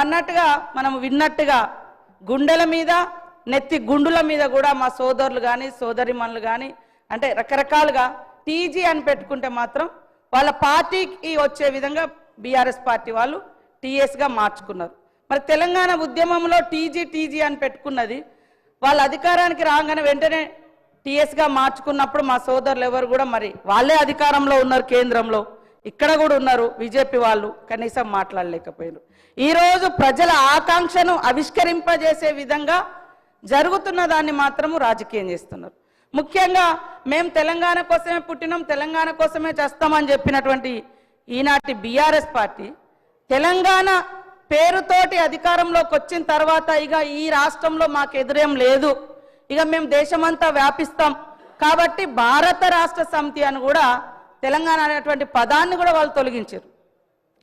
అన్నట్టుగా మనం విన్నట్టుగా గుండెల మీద నెత్తి గుండుల మీద కూడా మా సోదరులు కానీ సోదరిమణులు కానీ అంటే రకరకాలుగా టీజీ అని పెట్టుకుంటే మాత్రం వాళ్ళ పార్టీకి వచ్చే విధంగా బీఆర్ఎస్ పార్టీ వాళ్ళు టీఎస్గా మార్చుకున్నారు. మరి తెలంగాణ ఉద్యమంలో టీజీ అని పెట్టుకున్నది వాళ్ళ అధికారానికి రాగానే వెంటనే టీఎస్గా మార్చుకున్నప్పుడు మా సోదరులు ఎవరు కూడా మరి వాళ్ళే అధికారంలో ఉన్నారు, కేంద్రంలో ఇక్కడ కూడా ఉన్నారు బీజేపీ వాళ్ళు, కనీసం మాట్లాడలేకపోయారు. ఈరోజు ప్రజల ఆకాంక్షను ఆవిష్కరింపజేసే విధంగా జరుగుతున్న దాన్ని మాత్రము రాజకీయం చేస్తున్నారు. ముఖ్యంగా మేము తెలంగాణ కోసమే పుట్టినాం, తెలంగాణ కోసమే చేస్తామని చెప్పినటువంటి ఈనాటి బీఆర్ఎస్ పార్టీ తెలంగాణ పేరుతోటి అధికారంలోకి వచ్చిన తర్వాత ఇక ఈ రాష్ట్రంలో మాకు ఎదురేం లేదు, ఇక మేము దేశమంతా వ్యాపిస్తాం కాబట్టి భారత రాష్ట్ర సమితి అని కూడా తెలంగాణ అనేటువంటి పదాన్ని కూడా వాళ్ళు తొలగించారు.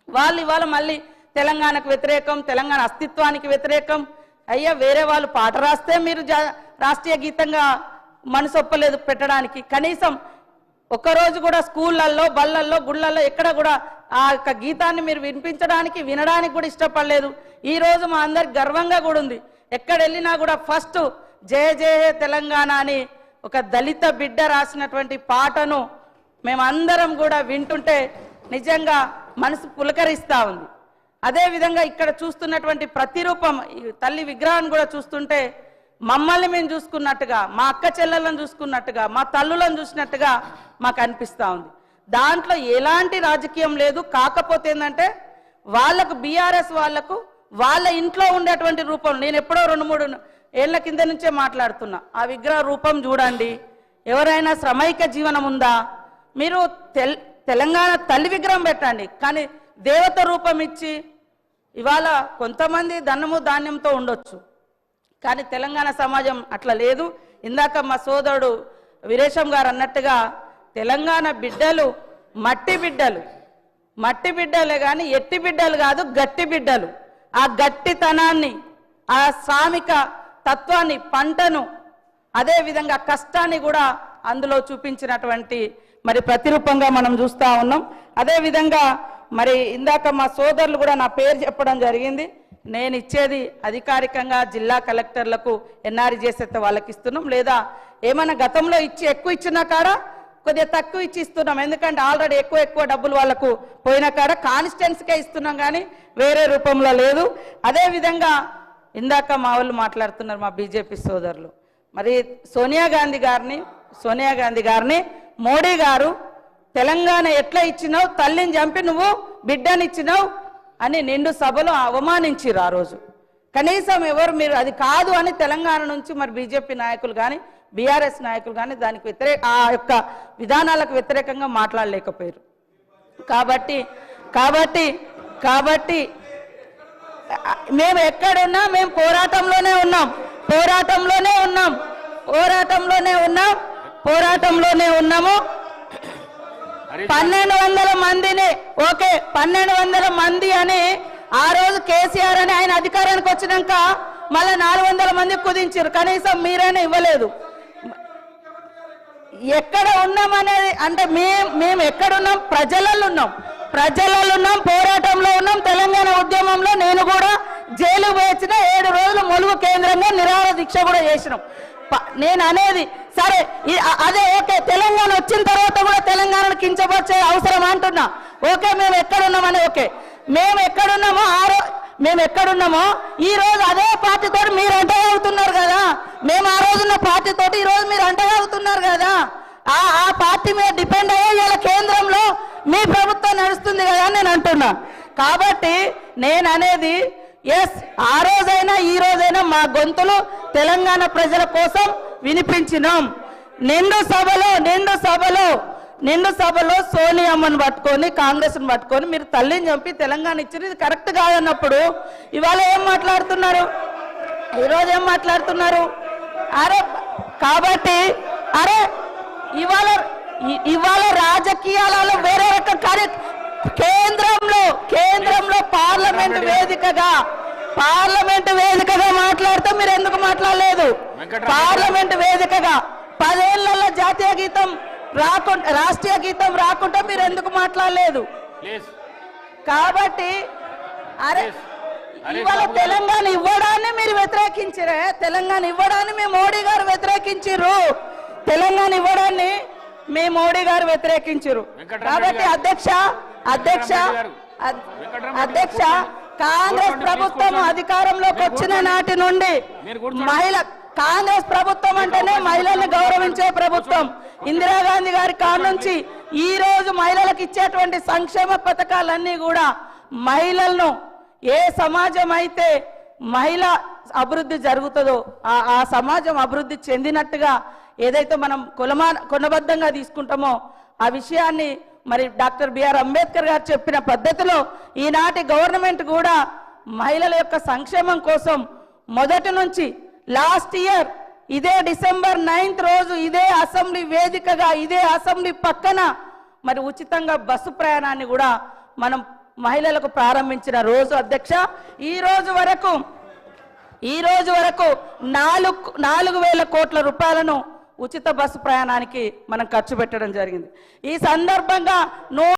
వాళ్ళు ఇవాళ మళ్ళీ తెలంగాణకు వ్యతిరేకం, తెలంగాణ అస్తిత్వానికి వ్యతిరేకం. అయ్యా వేరే వాళ్ళు పాట రాస్తే మీరు రాష్ట్రీయ గీతంగా మనసు ఒప్పలేదు పెట్టడానికి. కనీసం ఒక్కరోజు కూడా స్కూళ్ళల్లో బళ్ళల్లో గుళ్ళల్లో ఎక్కడ కూడా ఆ యొక్క గీతాన్ని మీరు వినిపించడానికి వినడానికి కూడా ఇష్టపడలేదు. ఈరోజు మా అందరికి గర్వంగా కూడా ఉంది, ఎక్కడ వెళ్ళినా కూడా ఫస్ట్ జయ జయ తెలంగాణ అని ఒక దళిత బిడ్డ రాసినటువంటి పాటను మేమందరం కూడా వింటుంటే నిజంగా మనసు పులకరిస్తూ ఉంది. అదేవిధంగా ఇక్కడ చూస్తున్నటువంటి ప్రతిరూపం తల్లి విగ్రహాన్ని కూడా చూస్తుంటే మమ్మల్ని మేము చూసుకున్నట్టుగా, మా అక్క చెల్లెలను చూసుకున్నట్టుగా, మా తల్లులను చూసినట్టుగా మాకు అనిపిస్తూ ఉంది. దాంట్లో ఎలాంటి రాజకీయం లేదు. కాకపోతే ఏంటంటే వాళ్ళకు బీఆర్ఎస్ వాళ్లకు వాళ్ళ ఇంట్లో ఉండేటువంటి రూపం, నేను ఎప్పుడో 2-3 ఏళ్ల కింద నుంచే మాట్లాడుతున్నా, ఆ విగ్రహ రూపం చూడండి. ఎవరైనా శ్రమైక జీవనం ఉందా? మీరు తెలంగాణ తల్లి విగ్రహం పెట్టండి, కానీ దేవత రూపం ఇచ్చి ఇవాళ కొంతమంది ధనము ధాన్యంతో ఉండొచ్చు, కానీ తెలంగాణ సమాజం అట్లా లేదు. ఇందాక మా సోదరుడు వీరేశం గారు అన్నట్టుగా తెలంగాణ బిడ్డలు మట్టి బిడ్డలే కానీ ఎట్టి బిడ్డలు కాదు, గట్టి బిడ్డలు. ఆ గట్టితనాన్ని, ఆ శ్రామిక తత్వాన్ని, పంటను, అదేవిధంగా కష్టాన్ని కూడా అందులో చూపించినటువంటి మరి ప్రతిరూపంగా మనం చూస్తూ ఉన్నాం. అదేవిధంగా మరి ఇందాక మా సోదరులు కూడా నా పేరు చెప్పడం జరిగింది. నేను ఇచ్చేది అధికారికంగా జిల్లా కలెక్టర్లకు ఎన్ఆర్జీఎస్ వాళ్ళకి ఇస్తున్నాం, లేదా ఏమైనా గతంలో ఎక్కువ ఇచ్చిన కాడ కొద్దిగా తక్కువ ఇచ్చి ఇస్తున్నాం. ఎందుకంటే ఆల్రెడీ ఎక్కువ డబ్బులు వాళ్ళకు పోయిన కాడ కాన్స్టిట్యున్సీకే ఇస్తున్నాం, కానీ వేరే రూపంలో లేదు. అదేవిధంగా ఇందాక మా వాళ్ళు మాట్లాడుతున్నారు మా బీజేపీ సోదరులు, మరి సోనియా గాంధీ గారిని మోడీ గారు తెలంగాణ ఎట్లా ఇచ్చినావు, తల్లిని చంపి నువ్వు బిడ్డనిచ్చినావు అని నిండు సభలో అవమానించారు ఆ రోజు. కనీసం ఎవరు మీరు అది కాదు అని తెలంగాణ నుంచి మరి బీజేపీ నాయకులు కానీ బీఆర్ఎస్ నాయకులు కానీ దానికి ఆ యొక్క విధానాలకు వ్యతిరేకంగా మాట్లాడలేకపోయారు. కాబట్టి మేము ఎక్కడున్నా మేము పోరాటంలోనే ఉన్నాము. 1200 మందిని 1200 మంది అని ఆ రోజు కేసీఆర్ అని ఆయన అధికారానికి వచ్చినాక మళ్ళీ 400 మంది కుదించారు. కనీసం మీరైనా ఇవ్వలేదు. ఎక్కడ ఉన్నామనేది అంటే మేము ఎక్కడున్నాం? ప్రజలలో ఉన్నాం, పోరాటంలో ఉన్నాం. తెలంగాణ ఉద్యమంలో నేను కూడా జైలు వేసిన 7 రోజులు ములుగు కేంద్రంగా నిరాహార దీక్ష కూడా చేసినాం. నేను అనేది సరే అదే ఓకే, తెలంగాణ వచ్చిన తర్వాత కూడా తెలంగాణను కించపరిచే అవసరం అంటున్నా. ఓకే, మేము ఎక్కడున్నామని ఓకే, మేము ఎక్కడున్నామో ఈ రోజు అదే పార్టీతో మీరు అంటగా అవుతున్నారు కదా. మేము ఆ రోజున్న పార్టీతోటి ఈ రోజు మీరు అంటగా అవుతున్నారు కదా. ఆ పార్టీ మీద డిపెండ్ అయ్యే ఇలా కేంద్రంలో మీ ప్రభుత్వం నడుస్తుంది కదా అని నేను అంటున్నా. కాబట్టి నేను అనేది ఎస్, ఆ రోజైనా ఈ రోజైనా మా గొంతులు తెలంగాణ ప్రజల కోసం వినిపించినాం. నిండు సభలో సోనియమ్మను పట్టుకొని కాంగ్రెస్ను పట్టుకొని మీరు తల్లిని చంపి తెలంగాణ ఇచ్చింది ఇది కరెక్ట్ కాదన్నప్పుడు ఇవాళ ఏం మాట్లాడుతున్నారు? ఈరోజు ఏం మాట్లాడుతున్నారు? కాబట్టి ఇవాళ రాజకీయాలలో వేరే రకం కార్య కేంద్రంలో పార్లమెంట్ వేదికగా మాట్లాడితే మీరు ఎందుకు మాట్లాడలేదు? పార్లమెంట్ వేదికగా 10 ఏళ్లలో జాతీయ గీతం రాకుండా రాష్ట్రీయ గీతం రాకుండా మీరు ఎందుకు మాట్లాడలేదు? కాబట్టి ఇవాళ తెలంగాణ ఇవ్వడాన్ని మీరు వ్యతిరేకించరే, తెలంగాణ ఇవ్వడాన్ని మీ మోడీ గారు వ్యతిరేకించారు, తెలంగాణ ఇవ్వడాన్ని మీ మోడీ గారు వ్యతిరేకించారు. కాబట్టి అధ్యక్ష కాంగ్రెస్ ప్రభుత్వం అధికారంలోకి వచ్చిన నాటి నుండి కాంగ్రెస్ ప్రభుత్వం అంటేనే మహిళల్ని గౌరవించే ప్రభుత్వం. ఇందిరాగాంధీ గారి కాడ నుంచి ఈ రోజు మహిళలకు ఇచ్చేటువంటి సంక్షేమ పథకాలన్నీ కూడా మహిళలను, ఏ సమాజం అయితే మహిళ అభివృద్ధి జరుగుతుందో ఆ సమాజం అభివృద్ధి చెందినట్టుగా ఏదైతే మనం కొనబద్ధంగా తీసుకుంటామో ఆ విషయాన్ని మరి డాక్టర్ బిఆర్ అంబేద్కర్ గారు చెప్పిన పద్ధతిలో ఈనాటి గవర్నమెంట్ కూడా మహిళల యొక్క సంక్షేమం కోసం మొదటి నుంచి లాస్ట్ ఇయర్ ఇదే డిసెంబర్ 9th రోజు ఇదే అసెంబ్లీ వేదికగా ఇదే అసెంబ్లీ పక్కన మరి ఉచితంగా బస్సు ప్రయాణాన్ని కూడా మనం మహిళలకు ప్రారంభించిన రోజు అధ్యక్ష. ఈ రోజు వరకు 4,000 కోట్ల రూపాయలను ఉచిత బస్సు ప్రయాణానికి మనం ఖర్చు పెట్టడం జరిగింది. ఈ సందర్భంగా